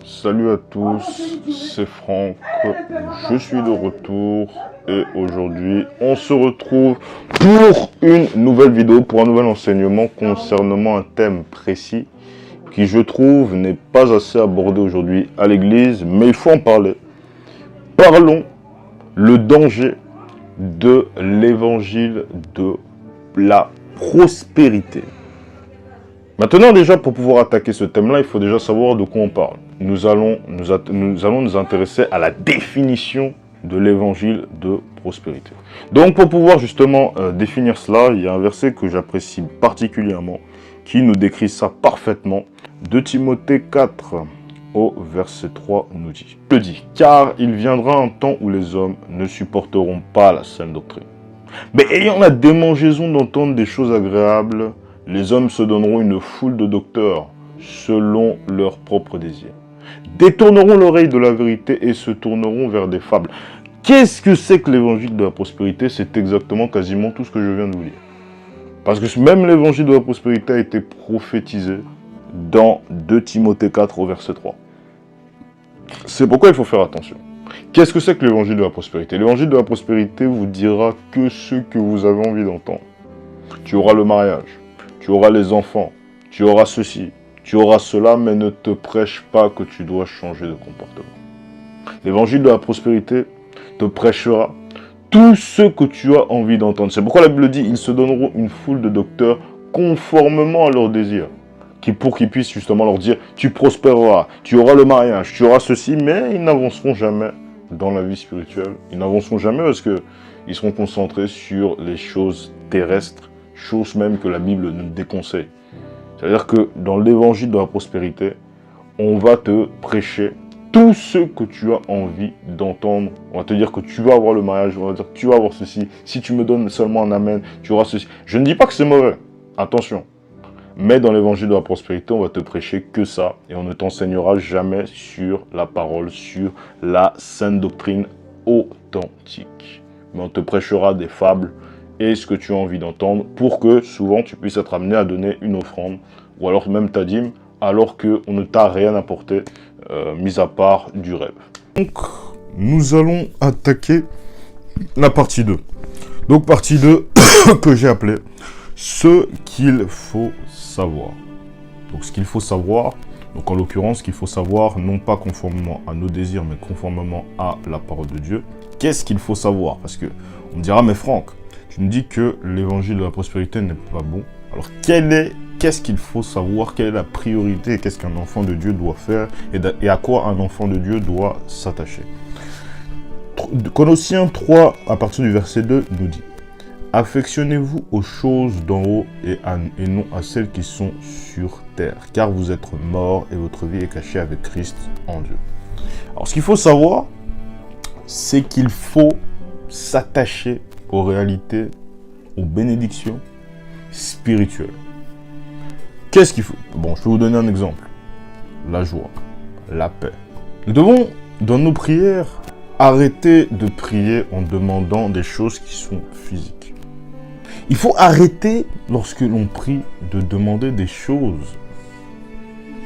Salut à tous, c'est Franck, je suis de retour et aujourd'hui on se retrouve pour une nouvelle vidéo, pour un nouvel enseignement concernant un thème précis qui je trouve n'est pas assez abordé aujourd'hui à l'église, mais il faut en parler. Parlons le danger de l'évangile de la prospérité. Maintenant déjà, pour pouvoir attaquer ce thème-là, il faut déjà savoir de quoi on parle. Nous allons nous intéresser à la définition de l'évangile de prospérité. Donc pour pouvoir justement définir cela, il y a un verset que j'apprécie particulièrement, qui nous décrit ça parfaitement. 2 Timothée 4 au verset 3 nous dit, « Je dis, car il viendra un temps où les hommes ne supporteront pas la saine doctrine. Mais ayant la démangeaison d'entendre des choses agréables, les hommes se donneront une foule de docteurs selon leurs propres désirs. Détourneront l'oreille de la vérité et se tourneront vers des fables. » Qu'est-ce que c'est que l'évangile de la prospérité? C'est exactement quasiment tout ce que je viens de vous dire. Parce que même l'évangile de la prospérité a été prophétisé dans 2 Timothée 4 au verset 3. C'est pourquoi il faut faire attention. Qu'est-ce que c'est que l'évangile de la prospérité? L'évangile de la prospérité vous dira que ce que vous avez envie d'entendre. Tu auras le mariage. Tu auras les enfants, tu auras ceci, tu auras cela, mais ne te prêche pas que tu dois changer de comportement. L'évangile de la prospérité te prêchera tout ce que tu as envie d'entendre. C'est pourquoi la Bible dit, ils se donneront une foule de docteurs conformément à leurs désirs, pour qu'ils puissent justement leur dire, tu prospéreras, tu auras le mariage, tu auras ceci, mais ils n'avanceront jamais dans la vie spirituelle. Ils n'avanceront jamais parce qu'ils seront concentrés sur les choses terrestres, chose même que la Bible nous déconseille. C'est-à-dire que dans l'évangile de la prospérité, on va te prêcher tout ce que tu as envie d'entendre. On va te dire que tu vas avoir le mariage, on va dire que tu vas avoir ceci. Si tu me donnes seulement un amen, tu auras ceci. Je ne dis pas que c'est mauvais, attention. Mais dans l'évangile de la prospérité, on va te prêcher que ça. Et on ne t'enseignera jamais sur la parole, sur la sainte doctrine authentique. Mais on te prêchera des fables et ce que tu as envie d'entendre pour que souvent tu puisses être amené à donner une offrande ou alors même ta dîme alors qu'on ne t'a rien apporté mis à part du rêve. Donc nous allons attaquer la partie 2. Donc partie 2 que j'ai appelée ce qu'il faut savoir. Donc ce qu'il faut savoir, donc en l'occurrence ce qu'il faut savoir non pas conformément à nos désirs mais conformément à la parole de Dieu. Qu'est-ce qu'il faut savoir? Parce que on me dira mais Franck, tu nous dis que l'évangile de la prospérité n'est pas bon. Alors, qu'est-ce qu'il faut savoir? Quelle est la priorité? Qu'est-ce qu'un enfant de Dieu doit faire? Et à quoi un enfant de Dieu doit s'attacher? Colossiens 3, à partir du verset 2, nous dit « Affectionnez-vous aux choses d'en haut et non à celles qui sont sur terre, car vous êtes morts et votre vie est cachée avec Christ en Dieu. » Alors, ce qu'il faut savoir, c'est qu'il faut s'attacher aux réalités, aux bénédictions spirituelles. Qu'est-ce qu'il faut? Bon, je vais vous donner un exemple. La joie, la paix. Nous devons, dans nos prières, arrêter de prier en demandant des choses qui sont physiques. Il faut arrêter, lorsque l'on prie, de demander des choses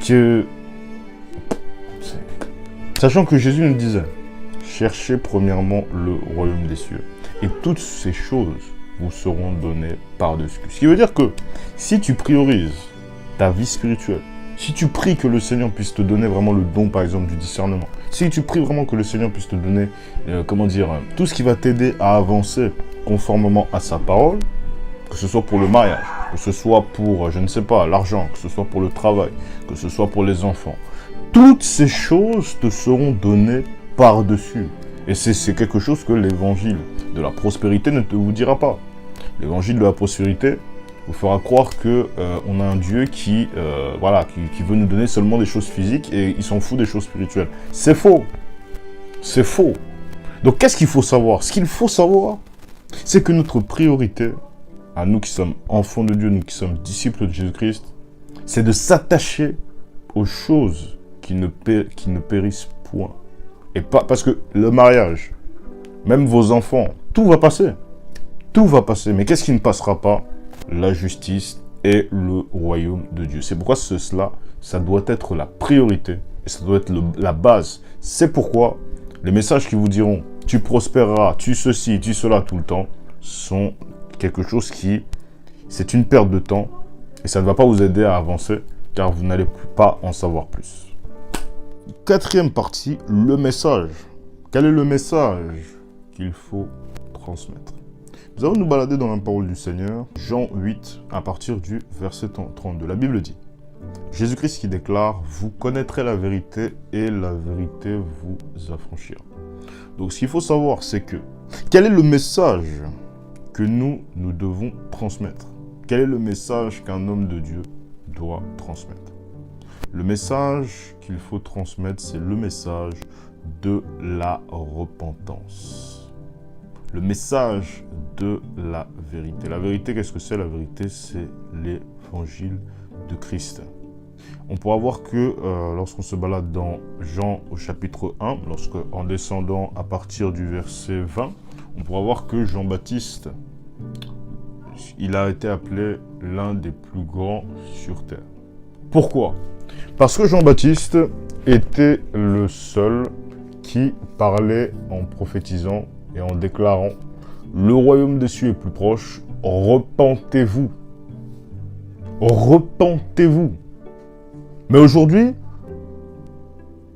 que... Sachant que Jésus nous disait, cherchez premièrement le royaume des cieux. Et toutes ces choses vous seront données par-dessus. Ce qui veut dire que si tu priorises ta vie spirituelle, si tu pries que le Seigneur puisse te donner vraiment le don, par exemple, du discernement, si tu pries vraiment que le Seigneur puisse te donner, tout ce qui va t'aider à avancer conformément à sa parole, que ce soit pour le mariage, que ce soit pour, je ne sais pas, l'argent, que ce soit pour le travail, que ce soit pour les enfants, toutes ces choses te seront données par-dessus. Et c'est quelque chose que l'évangile de la prospérité ne te vous dira pas. L'évangile de la prospérité vous fera croire qu'on a un Dieu qui veut nous donner seulement des choses physiques et il s'en fout des choses spirituelles. C'est faux. C'est faux. Donc qu'est-ce qu'il faut savoir? Ce qu'il faut savoir, c'est que notre priorité, à nous qui sommes enfants de Dieu, nous qui sommes disciples de Jésus-Christ, c'est de s'attacher aux choses qui ne périssent point. Et pas parce que le mariage, même vos enfants, tout va passer. Tout va passer. Mais qu'est-ce qui ne passera pas? La justice et le royaume de Dieu. C'est pourquoi cela, ça doit être la priorité et ça doit être la base. C'est pourquoi les messages qui vous diront « tu prospéreras, tu ceci, tu cela tout le temps » sont quelque chose qui, c'est une perte de temps et ça ne va pas vous aider à avancer car vous n'allez pas en savoir plus. Quatrième partie, le message. Quel est le message qu'il faut transmettre? Nous allons nous balader dans la parole du Seigneur, Jean 8, à partir du verset 32. La Bible dit, Jésus-Christ qui déclare, vous connaîtrez la vérité et la vérité vous affranchira. Donc ce qu'il faut savoir, c'est que, quel est le message que nous devons transmettre? Quel est le message qu'un homme de Dieu doit transmettre? Le message qu'il faut transmettre, c'est le message de la repentance. Le message de la vérité. La vérité, qu'est-ce que c'est? La vérité, c'est l'évangile de Christ. On pourra voir que lorsqu'on se balade dans Jean au chapitre 1, en descendant à partir du verset 20, on pourra voir que Jean-Baptiste, il a été appelé l'un des plus grands sur terre. Pourquoi? Parce que Jean-Baptiste était le seul qui parlait en prophétisant et en déclarant « Le royaume des cieux est plus proche, repentez-vous. Repentez-vous. » Mais aujourd'hui,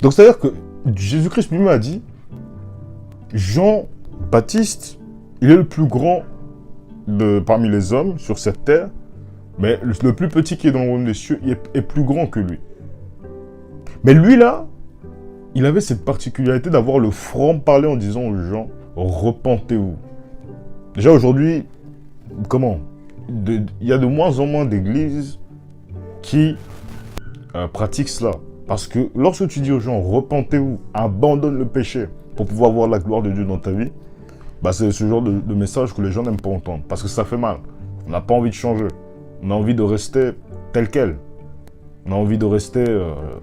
donc c'est-à-dire que Jésus-Christ lui-même a dit Jean-Baptiste, il est le plus grand parmi les hommes sur cette terre, mais le plus petit qui est dans le royaume des cieux est plus grand que lui. Mais lui là, il avait cette particularité d'avoir le franc-parler en disant aux gens repentez-vous. Déjà aujourd'hui, comment? Il y a de moins en moins d'églises qui pratiquent cela. Parce que lorsque tu dis aux gens repentez-vous, abandonne le péché pour pouvoir voir la gloire de Dieu dans ta vie, bah c'est ce genre de message que les gens n'aiment pas entendre. Parce que ça fait mal. On n'a pas envie de changer. On a envie de rester tel quel. On a envie de rester,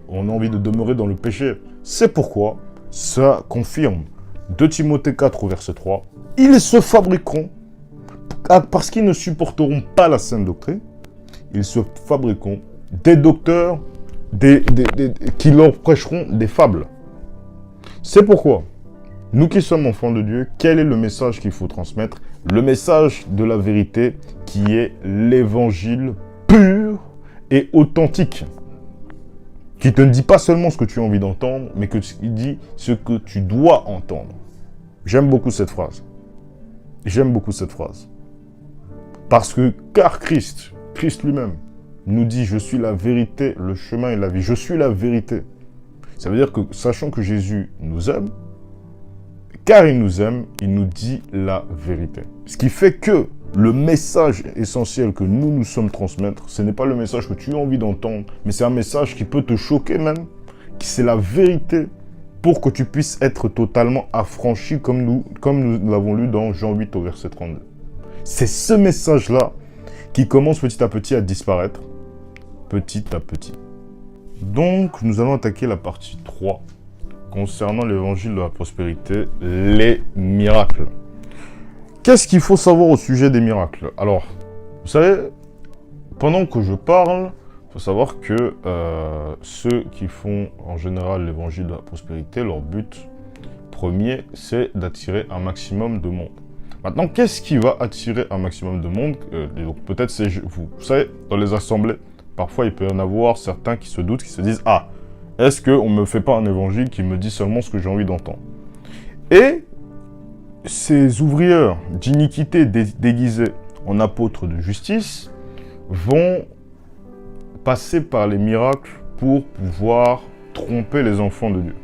on a envie de demeurer dans le péché. C'est pourquoi ça confirme 2 Timothée 4 au verset 3. Ils se fabriqueront, parce qu'ils ne supporteront pas la saine doctrine, ils se fabriqueront des docteurs qui leur prêcheront des fables. C'est pourquoi, nous qui sommes enfants de Dieu, quel est le message qu'il faut transmettre? Le message de la vérité qui est l'évangile pur et authentique. Qui ne te dit pas seulement ce que tu as envie d'entendre, mais qui dit ce que tu dois entendre. J'aime beaucoup cette phrase. J'aime beaucoup cette phrase. Parce que, car Christ lui-même, nous dit « Je suis la vérité, le chemin et la vie ». Je suis la vérité. Ça veut dire que, sachant que Jésus nous aime, car il nous aime, il nous dit la vérité. Ce qui fait que le message essentiel que nous sommes transmettre, ce n'est pas le message que tu as envie d'entendre, mais c'est un message qui peut te choquer même, qui c'est la vérité pour que tu puisses être totalement affranchi comme nous l'avons lu dans Jean 8 au verset 32. C'est ce message-là qui commence petit à petit à disparaître, petit à petit. Donc, nous allons attaquer la partie 3 concernant l'évangile de la prospérité, les miracles. Qu'est-ce qu'il faut savoir au sujet des miracles? Alors, vous savez, pendant que je parle, il faut savoir que ceux qui font en général l'évangile de la prospérité, leur but premier, c'est d'attirer un maximum de monde. Maintenant, qu'est-ce qui va attirer un maximum de monde? Donc peut-être c'est vous. Vous savez, dans les assemblées, parfois il peut y en avoir certains qui se doutent, qui se disent « Ah, est-ce qu'on ne me fait pas un évangile qui me dit seulement ce que j'ai envie d'entendre ?» Et ces ouvrières d'iniquité déguisées en apôtres de justice vont passer par les miracles pour pouvoir tromper les enfants de Dieu.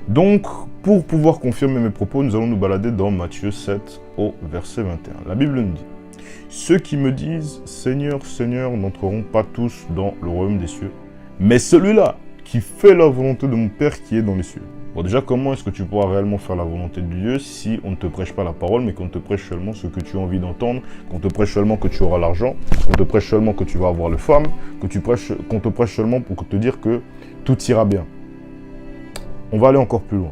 Donc, pour pouvoir confirmer mes propos, nous allons nous balader dans Matthieu 7 au verset 21. La Bible nous dit « Ceux qui me disent « Seigneur, Seigneur » n'entreront pas tous dans le royaume des cieux, mais celui-là qui fait la volonté de mon Père qui est dans les cieux. » Bon, déjà, comment est-ce que tu pourras réellement faire la volonté de Dieu si on ne te prêche pas la parole, mais qu'on te prêche seulement ce que tu as envie d'entendre, qu'on te prêche seulement que tu auras l'argent, qu'on te prêche seulement que tu vas avoir les femmes, qu'on te prêche seulement pour te dire que tout ira bien. On va aller encore plus loin.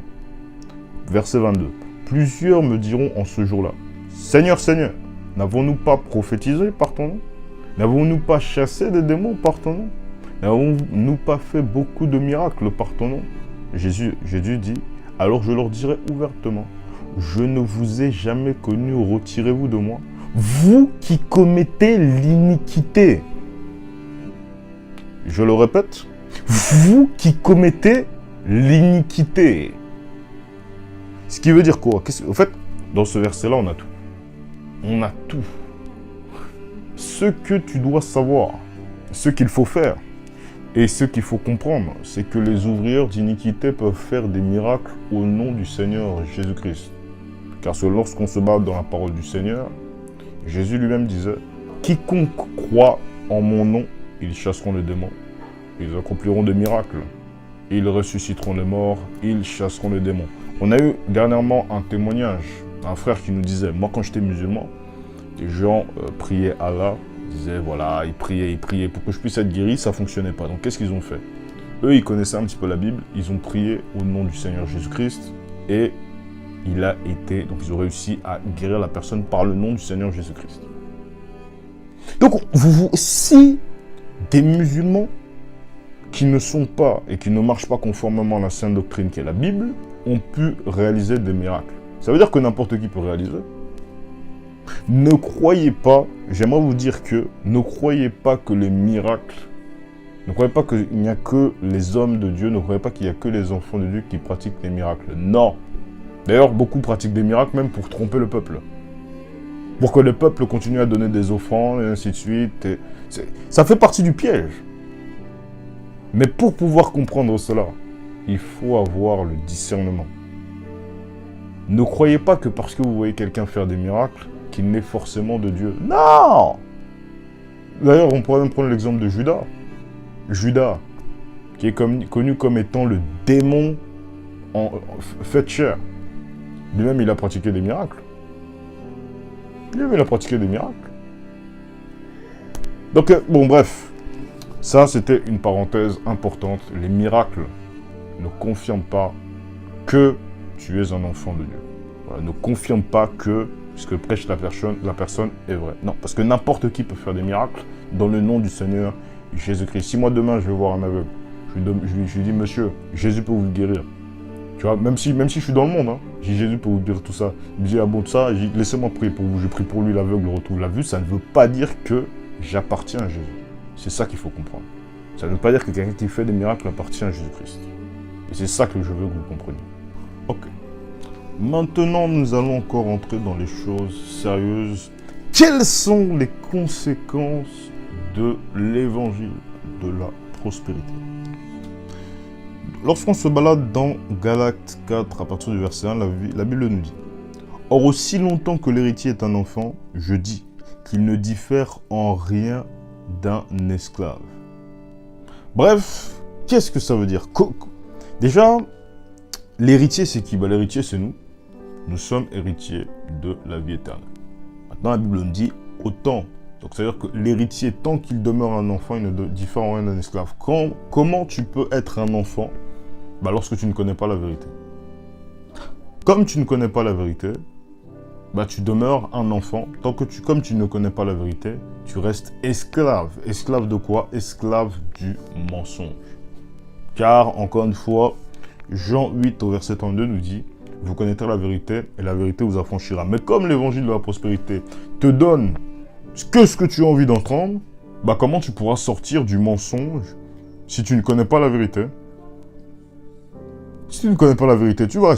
Verset 22. Plusieurs me diront en ce jour-là, Seigneur, Seigneur, n'avons-nous pas prophétisé par ton nom? N'avons-nous pas chassé des démons par ton nom? N'avons-nous pas fait beaucoup de miracles par ton nom? Jésus dit, alors je leur dirai ouvertement, je ne vous ai jamais connu, retirez-vous de moi. Vous qui commettez l'iniquité. Je le répète, vous qui commettez l'iniquité. Ce qui veut dire quoi? En fait, dans ce verset-là, on a tout. On a tout. Ce que tu dois savoir, ce qu'il faut faire, et ce qu'il faut comprendre, c'est que les ouvrières d'iniquité peuvent faire des miracles au nom du Seigneur Jésus-Christ. Car lorsqu'on se bat dans la parole du Seigneur, Jésus lui-même disait, « Quiconque croit en mon nom, ils chasseront les démons, ils accompliront des miracles, ils ressusciteront les morts, ils chasseront les démons. » On a eu dernièrement un témoignage d'un frère qui nous disait, « Moi, quand j'étais musulman, les gens priaient Allah, disaient, voilà, ils priaient pour que je puisse être guéri, ça ne fonctionnait pas. Donc, qu'est-ce qu'ils ont fait? Eux, ils connaissaient un petit peu la Bible, ils ont prié au nom du Seigneur Jésus-Christ, et donc ils ont réussi à guérir la personne par le nom du Seigneur Jésus-Christ. Donc, si des musulmans qui ne sont pas et qui ne marchent pas conformément à la sainte doctrine qui est la Bible, ont pu réaliser des miracles, ça veut dire que n'importe qui peut réaliser. Ne croyez pas, j'aimerais vous dire que, ne croyez pas que les miracles, ne croyez pas qu'il n'y a que les hommes de Dieu, ne croyez pas qu'il n'y a que les enfants de Dieu qui pratiquent les miracles. Non. D'ailleurs, beaucoup pratiquent des miracles même pour tromper le peuple. Pour que le peuple continue à donner des offrandes et ainsi de suite. Ça fait partie du piège. Mais pour pouvoir comprendre cela, il faut avoir le discernement. Ne croyez pas que parce que vous voyez quelqu'un faire des miracles, qu'il n'est forcément de Dieu. Non! D'ailleurs, on pourrait même prendre l'exemple de Judas. Judas, qui est connu comme étant le démon fait chair. Lui-même, il a pratiqué des miracles. Lui-même, il a pratiqué des miracles. Donc, bon, bref. Ça, c'était une parenthèse importante. Les miracles ne confirment pas que tu es un enfant de Dieu. Voilà, ne confirment pas que ce que prêche la personne est vrai. Non, parce que n'importe qui peut faire des miracles dans le nom du Seigneur Jésus-Christ. Si moi, demain, je vais voir un aveugle, je lui dis, monsieur, Jésus peut vous guérir. Tu vois, même si je suis dans le monde, hein, j'ai Jésus peut vous guérir tout ça. Il me dit, ah bon, tout ça, laissez-moi prier pour vous. Je prie pour lui, l'aveugle retrouve la vue. Ça ne veut pas dire que j'appartiens à Jésus. C'est ça qu'il faut comprendre. Ça ne veut pas dire que quelqu'un qui fait des miracles appartient à Jésus-Christ. Et c'est ça que je veux que vous compreniez. Ok. Maintenant, nous allons encore entrer dans les choses sérieuses. Quelles sont les conséquences de l'évangile de la prospérité? Lorsqu'on se balade dans Galates 4, à partir du verset 1, la Bible nous dit « Or, aussi longtemps que l'héritier est un enfant, je dis qu'il ne diffère en rien d'un esclave. » Bref, qu'est-ce que ça veut dire? Déjà, l'héritier, c'est qui? L'héritier, c'est nous. Nous sommes héritiers de la vie éternelle. Maintenant, la Bible nous dit autant. Donc, c'est-à-dire que l'héritier, tant qu'il demeure un enfant, il ne diffère en rien d'un esclave. Comment tu peux être un enfant? Lorsque tu ne connais pas la vérité. Comme tu ne connais pas la vérité, tu demeures un enfant. Comme tu ne connais pas la vérité, tu restes esclave. Esclave de quoi? Esclave du mensonge. Car, encore une fois, Jean 8 au verset 32 nous dit « Vous connaîtrez la vérité et la vérité vous affranchira. » Mais comme l'évangile de la prospérité te donne ce que tu as envie d'entendre, comment tu pourras sortir du mensonge si tu ne connais pas la vérité? Si tu ne connais pas la vérité, tu vas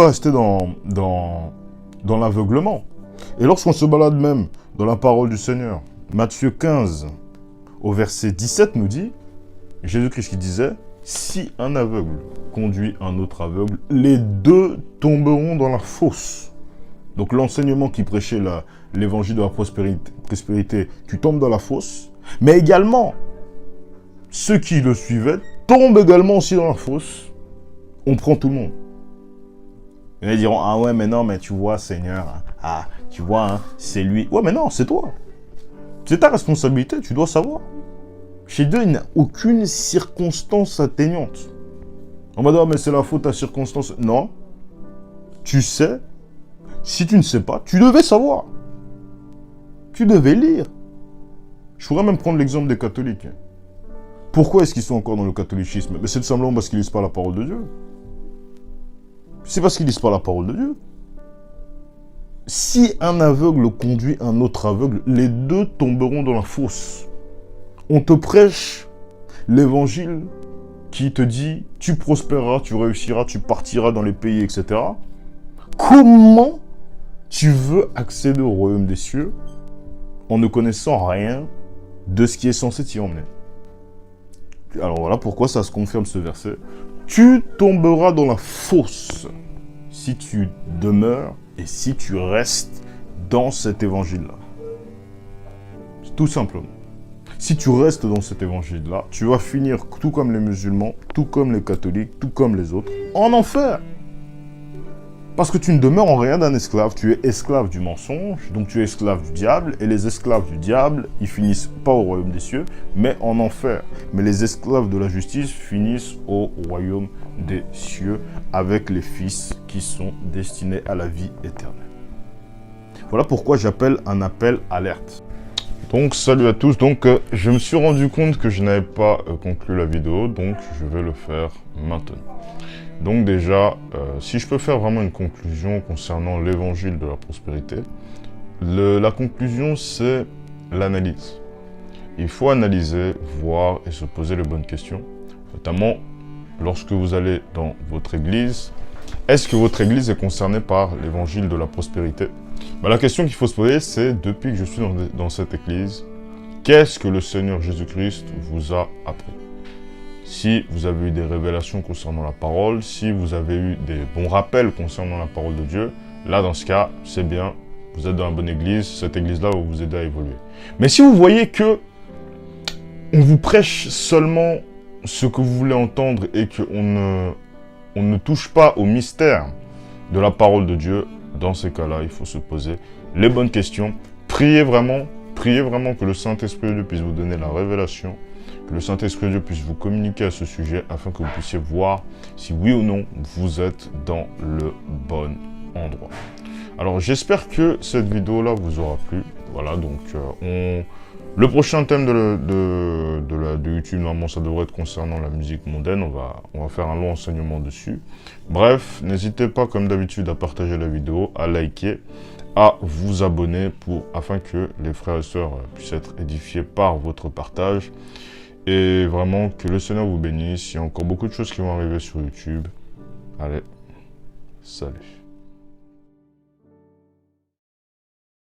rester dans l'aveuglement. Et lorsqu'on se balade même dans la parole du Seigneur, Matthieu 15 au verset 17 nous dit, Jésus-Christ qui disait, « Si un aveugle conduit un autre aveugle, les deux tomberont dans la fosse. » Donc l'enseignement qui prêchait l'évangile de la prospérité, tu tombes dans la fosse. Mais également, ceux qui le suivaient tombent également aussi dans la fosse. On prend tout le monde. Ils diront, ah ouais, mais non, mais tu vois, Seigneur, tu vois, hein, c'est lui. Ouais, mais non, c'est toi. C'est ta responsabilité, tu dois savoir. Chez Dieu, il n'y a aucune circonstance atteignante. On va dire, mais c'est la faute à circonstance. Non. Tu sais. Si tu ne sais pas, tu devais savoir. Tu devais lire. Je pourrais même prendre l'exemple des catholiques. Pourquoi est-ce qu'ils sont encore dans le catholicisme? Mais c'est tout simplement parce qu'ils lisent pas la parole de Dieu. C'est parce qu'ils lisent pas la parole de Dieu. Si un aveugle conduit un autre aveugle, les deux tomberont dans la fosse. On te prêche l'évangile qui te dit « tu prospéreras, tu réussiras, tu partiras dans les pays, etc. » Comment tu veux accéder au royaume des cieux en ne connaissant rien de ce qui est censé t'y emmener? Alors voilà pourquoi ça se confirme ce verset. Tu tomberas dans la fosse si tu demeures et si tu restes dans cet évangile-là. Tout simplement. Si tu restes dans cet évangile-là, tu vas finir tout comme les musulmans, tout comme les catholiques, tout comme les autres, en enfer. Parce que tu ne demeures en rien d'un esclave, tu es esclave du mensonge, donc tu es esclave du diable, et les esclaves du diable, ils finissent pas au royaume des cieux, mais en enfer. Mais les esclaves de la justice finissent au royaume des cieux, avec les fils qui sont destinés à la vie éternelle. Voilà pourquoi j'appelle un appel alerte. Donc salut à tous, donc je me suis rendu compte que je n'avais pas conclu la vidéo, donc je vais le faire maintenant. Donc déjà, si je peux faire vraiment une conclusion concernant l'évangile de la prospérité, la conclusion c'est l'analyse. Il faut analyser, voir et se poser les bonnes questions, notamment lorsque vous allez dans votre église. Est-ce que votre église est concernée par l'évangile de la prospérité? La question qu'il faut se poser, c'est depuis que je suis dans cette église, qu'est-ce que le Seigneur Jésus-Christ vous a appris? Si vous avez eu des révélations concernant la parole, si vous avez eu des bons rappels concernant la parole de Dieu, là dans ce cas, c'est bien, vous êtes dans la bonne église, cette église-là va vous aider à évoluer. Mais si vous voyez que on vous prêche seulement ce que vous voulez entendre et qu'on ne touche pas au mystère de la parole de Dieu, dans ces cas-là, il faut se poser les bonnes questions. Priez vraiment que le Saint-Esprit de Dieu puisse vous donner la révélation, que le Saint-Esprit de Dieu puisse vous communiquer à ce sujet, afin que vous puissiez voir si oui ou non vous êtes dans le bon endroit. Alors j'espère que cette vidéo-là vous aura plu. Voilà, donc le prochain thème de YouTube, normalement, ça devrait être concernant la musique mondaine. On va faire un long enseignement dessus. Bref, n'hésitez pas, comme d'habitude, à partager la vidéo, à liker, à vous abonner afin que les frères et sœurs puissent être édifiés par votre partage. Et vraiment, que le Seigneur vous bénisse. Il y a encore beaucoup de choses qui vont arriver sur YouTube. Allez, salut.